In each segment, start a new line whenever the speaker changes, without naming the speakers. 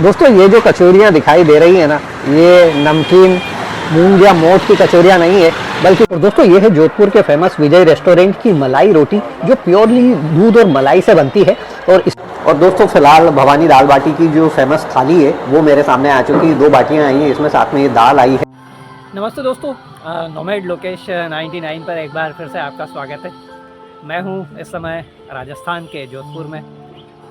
दोस्तों ये जो कचौरियाँ दिखाई दे रही है ना, ये नमकीन मूंग या मोठ की कचौरियाँ नहीं है, बल्कि दोस्तों ये है जोधपुर के फेमस विजय रेस्टोरेंट की मलाई रोटी, जो प्योरली दूध और मलाई से बनती है। और दोस्तों फिलहाल भवानी दाल बाटी की जो फेमस थाली है वो मेरे सामने आ चुकी है। 2 बाटियाँ आई हैं, इसमें साथ में ये दाल आई है।
नमस्ते दोस्तों, नोमैड लोकेश 99 पर एक बार फिर से आपका स्वागत है। मैं हूं इस समय राजस्थान के जोधपुर में,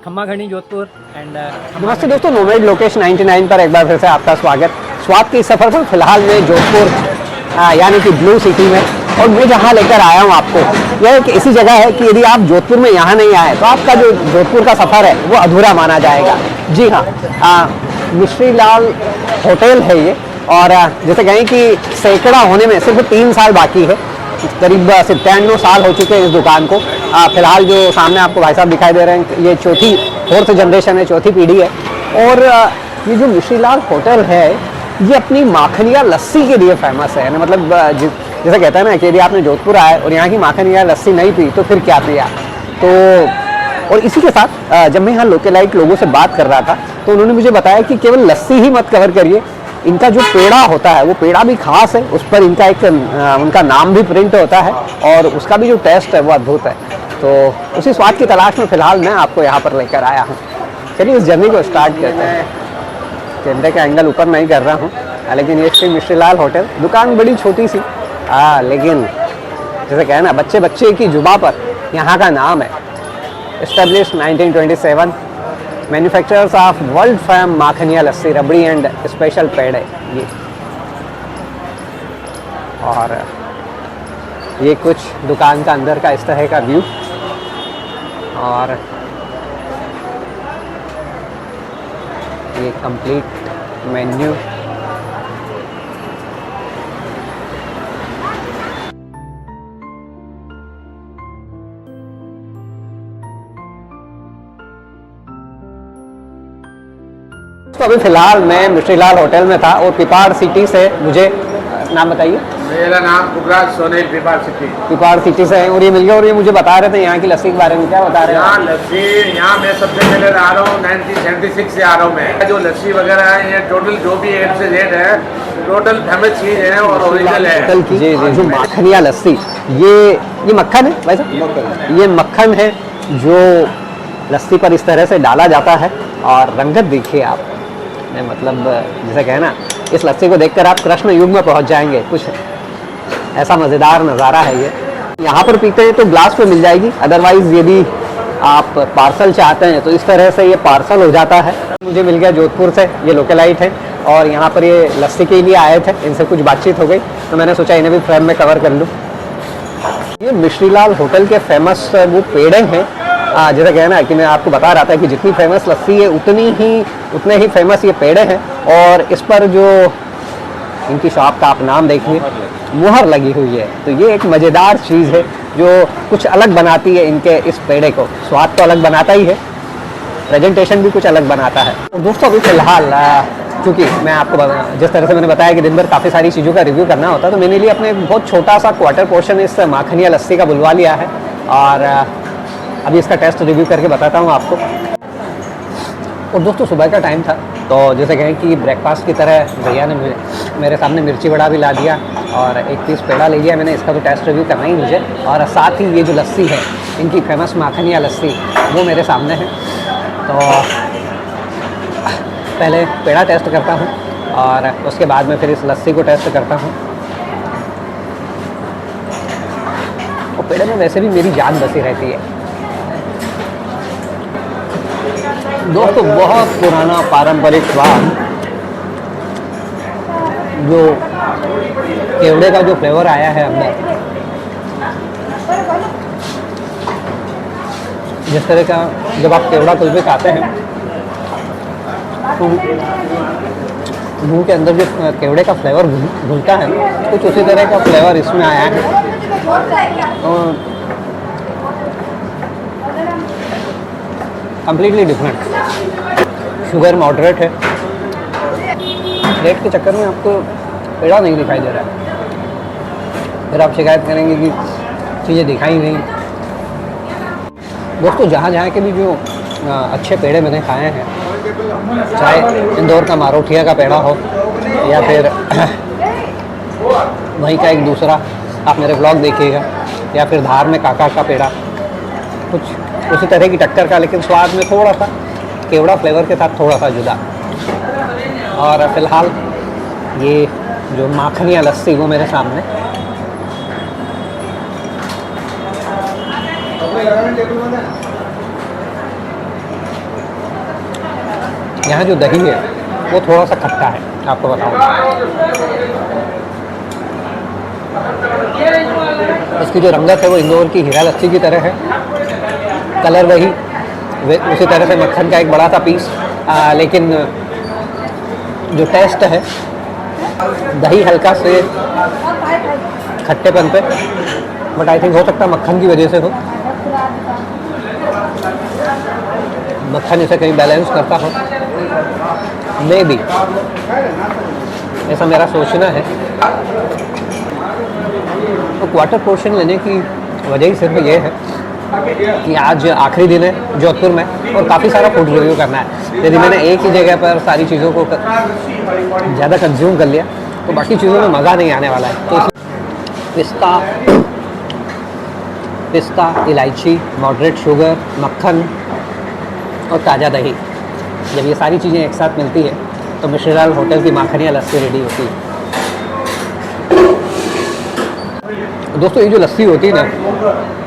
खम्मा घनी जोधपुर एंड
नमस्ते दोस्तों, नोमैड लोकेश 99 पर एक बार फिर से आपका स्वागत। स्वाद के इस सफ़र पर फिलहाल मैं जोधपुर यानी कि ब्लू सिटी में, और मैं जहाँ लेकर आया हूँ आपको, यह एक ऐसी जगह है कि यदि आप जोधपुर में यहाँ नहीं आए तो आपका जो जोधपुर का सफ़र है वो अधूरा माना जाएगा। जी हाँ, मिश्री लाल होटल है ये, और जैसे कहें कि सैकड़ा होने में सिर्फ 3 साल बाकी है। करीब 97 साल हो चुके हैं इस दुकान को। फिलहाल जो सामने आपको भाई साहब दिखाई दे रहे हैं, ये 4th जनरेशन है, 4थी पीढ़ी है। और ये जो मिश्रीलाल होटल है ये अपनी माखनिया लस्सी के लिए फेमस है। मतलब जैसे कहते हैं ना कि यदि आपने जोधपुर आए और यहाँ की माखनिया लस्सी नहीं पी तो फिर क्या पिया। तो और इसी के साथ जब मैं यहाँ लोकलाइट लोगों से बात कर रहा था तो उन्होंने मुझे बताया कि केवल लस्सी ही मत कवर करिए, इनका जो पेड़ा होता है वो पेड़ा भी खास है, उस पर इनका एक उनका नाम भी प्रिंट होता है, और उसका भी जो टेस्ट है वो अद्भुत है। तो उसी स्वाद की तलाश में फ़िलहाल मैं आपको यहाँ पर लेकर आया हूँ। चलिए इस जर्नी को स्टार्ट करते हैं। कैमरे का एंगल ऊपर नहीं कर रहा हूँ, लेकिन ये श्री मिश्रीलाल होटल, दुकान बड़ी छोटी सी, लेकिन जैसे कहें ना, बच्चे बच्चे की जुबा पर यहाँ का नाम है। Establish 1927, manufacturers of world fame Makhaniya lassi, rabri and special pede ये। और ये कुछ दुकान का अंदर का इस तरह का व्यू, और ये कंप्लीट मेन्यू। तो अभी फिलहाल मैं मिश्रीलाल होटल में था, और पिपाड़ सिटी से मुझे नाम बताइए।
मेरा नाम कुबराज सोनेल,
पिपाड़ सिटी से हैं, और ये मिल गया। और ये मुझे बता रहे थे यहाँ की लस्सी के बारे में, क्या बता रहे हैं?
यहाँ लस्सी, यहाँ मैं सबसे पहले आ रहा हूँ 1976 से आ रहा हूँ मैं। जो लस्सी वगैरह है, ये टोटल जो भी A से Z है, टोटल फेमस चीज़ है और ओरिजिनल है।
होटल की जी जो माखनिया लस्सी, ये मक्खन है भाई साहब, ये मक्खन है जो लस्सी पर इस तरह से डाला जाता है। और रंगत देखिए आप, मतलब जैसे कहें ना, इस लस्सी को देखकर आप कृष्ण युग में पहुंच जाएंगे। कुछ ऐसा मज़ेदार नज़ारा है ये। यहाँ पर पीते हैं तो ग्लास पे मिल जाएगी, अदरवाइज़ यदि आप पार्सल चाहते हैं तो इस तरह से ये पार्सल हो जाता है। मुझे मिल गया जोधपुर से, ये लोकलाइट है, और यहाँ पर ये लस्सी के लिए आए थे, इनसे कुछ बातचीत हो गई तो मैंने सोचा इन्हें भी फ्रेम में कवर कर लूँ। ये मिश्रीलाल होटल के फेमस वो पेड़े हैं। जैसे कहना कि मैं आपको बता रहा था कि जितनी फेमस लस्सी है उतने ही फेमस ये पेड़े हैं। और इस पर जो इनकी शॉप का आप नाम देखिए, मुहर लगी हुई है। तो ये एक मज़ेदार चीज़ है जो कुछ अलग बनाती है इनके इस पेड़े को। स्वाद तो अलग बनाता ही है, प्रेजेंटेशन भी कुछ अलग बनाता है। तो दोस्तों अभी फ़िलहाल क्योंकि मैं आपको जिस तरह से मैंने बताया कि दिन भर काफ़ी सारी चीज़ों का रिव्यू करना होता है, तो मैंने लिए अपने बहुत छोटा सा क्वार्टर पोर्शन इस माखनिया लस्सी का बुलवा लिया है, और अभी इसका टेस्ट रिव्यू करके बताता हूँ आपको। और दोस्तों सुबह का टाइम था, तो जैसे कहें कि ब्रेकफास्ट की तरह भैया ने मेरे सामने मिर्ची वड़ा भी ला दिया और एक पीस पेड़ा ले लिया मैंने। इसका तो टेस्ट रिव्यू करना ही मुझे, और साथ ही ये जो लस्सी है इनकी फेमस माखनिया लस्सी, वो मेरे सामने है। तो पहले पेड़ा टेस्ट करता हूँ और उसके बाद में फिर इस लस्सी को टेस्ट करता हूँ। और पेड़े में वैसे भी मेरी जान बसी रहती है दोस्तों। बहुत पुराना पारंपरिक स्वाद, जो केवड़े का जो फ्लेवर आया है अंदर, जिस तरह का जब आप केवड़ा कुलफी खाते हैं तो मुंह के अंदर जो केवड़े का फ्लेवर घुलता है, कुछ उसी तरह का फ्लेवर इसमें आया है। Completely different. शुगर मॉडरेट है, रेट के चक्कर में आपको पेड़ा नहीं दिखाई दे रहा है, फिर आप शिकायत करेंगे कि चीज़ें दिखाई नहीं। दोस्तों जहाँ के भी जो अच्छे पेड़े मैंने खाए हैं चाहे इंदौर का मारोठिया का पेड़ा हो या फिर वहीं का एक दूसरा आप मेरे ब्लॉग देखिएगा, या फिर धार में काका का पेड़ा, कुछ उसी तरह की टक्कर का, लेकिन स्वाद में थोड़ा सा केवड़ा फ्लेवर के साथ थोड़ा सा जुदा। और फिलहाल ये जो माखनिया लस्सी वो मेरे सामने, यहाँ जो दही है वो थोड़ा सा खट्टा है, आपको बताऊँ। इसकी जो रंगत है वो इंदौर की हीरा लस्सी की तरह है, कलर वही, उसी तरह से मक्खन का एक बड़ा सा पीस, लेकिन जो टेस्ट है दही हल्का से खट्टेपन पे, बट आई थिंक हो सकता है मक्खन की वजह से हो, मक्खन इसे कहीं बैलेंस करता हो, मे बी, ऐसा मेरा सोचना है। तो क्वार्टर पोर्शन लेने की वजह ही सिर्फ ये है कि आज आखिरी दिन है जोधपुर में और काफ़ी सारा फूड रिव्यू करना है। यदि मैंने एक ही जगह पर सारी चीज़ों को ज़्यादा कंज्यूम कर लिया तो बाकी चीज़ों में मज़ा नहीं आने वाला है। तो पिस्ता, इलायची, मॉडरेट शुगर, मक्खन और ताज़ा दही, जब ये सारी चीज़ें एक साथ मिलती है तो मिश्रीलाल होटल की माखनिया लस्सी रेडी होती है। दोस्तों, ये जो लस्सी होती है ना,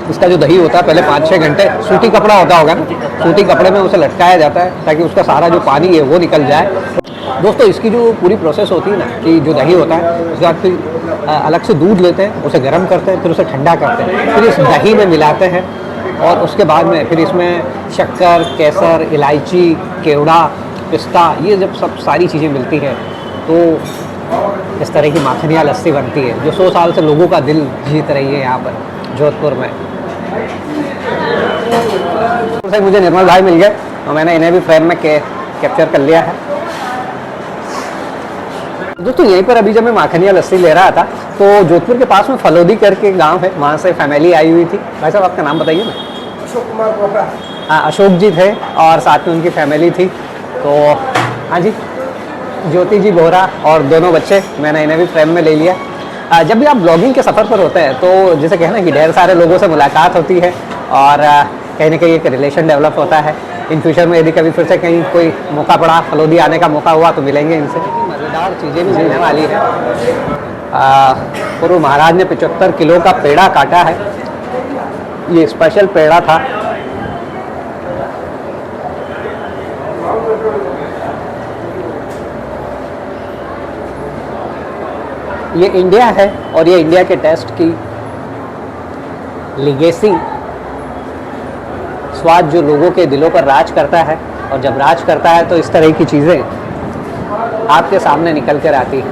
इसका जो दही होता है पहले 5-6 घंटे सूती कपड़ा होता होगा ना, सूती कपड़े में उसे लटकाया जाता है ताकि उसका सारा जो पानी है वो निकल जाए। दोस्तों, इसकी जो पूरी प्रोसेस होती है ना, कि जो दही होता है उसके बाद फिर अलग से दूध लेते हैं, उसे गर्म करते हैं, फिर उसे ठंडा करते हैं, फिर इस दही में मिलाते हैं और उसके बाद में फिर इसमें शक्कर, केसर, इलायची, केवड़ा, पिस्ता, ये जब सब सारी चीज़ें मिलती हैं तो इस तरह की माखनिया लस्सी बनती है जो 100 साल से लोगों का दिल जीत रही है यहाँ पर जोधपुर में। तो मुझे निर्मल भाई मिल गए और मैंने इन्हें भी फ्रेम में कैप्चर कर लिया है। दोस्तों, यहीं पर अभी जब मैं माखनिया लस्सी ले रहा था तो जोधपुर के पास में फलोदी करके गांव है, वहाँ से फैमिली आई हुई थी। भाई साहब, आपका नाम बताइए ना।
अशोक कुमार बोहरा।
हाँ, अशोक जी थे और साथ में उनकी फैमिली थी। तो हाँ जी, ज्योति जी बोहरा और दोनों बच्चे, मैंने इन्हें भी फ्रेम में ले लिया। जब भी आप ब्लॉगिंग के सफ़र पर होते हैं तो जैसे कहना कि ढेर सारे लोगों से मुलाकात होती है और कहीं ना कहीं एक रिलेशन डेवलप होता है। इन फ्यूचर में यदि कभी फिर से कहीं कोई मौका पड़ा, फलोदी आने का मौका हुआ तो मिलेंगे इनसे। मज़ेदार चीज़ें भी मिलने वाली है। पूर्व महाराज ने 75 किलो का पेड़ा काटा है, ये स्पेशल पेड़ा था। ये इंडिया है और ये इंडिया के टेस्ट की लिगेसी, स्वाद जो लोगों के दिलों पर राज करता है, और जब राज करता है तो इस तरह की चीज़ें आपके सामने निकल कर आती हैं।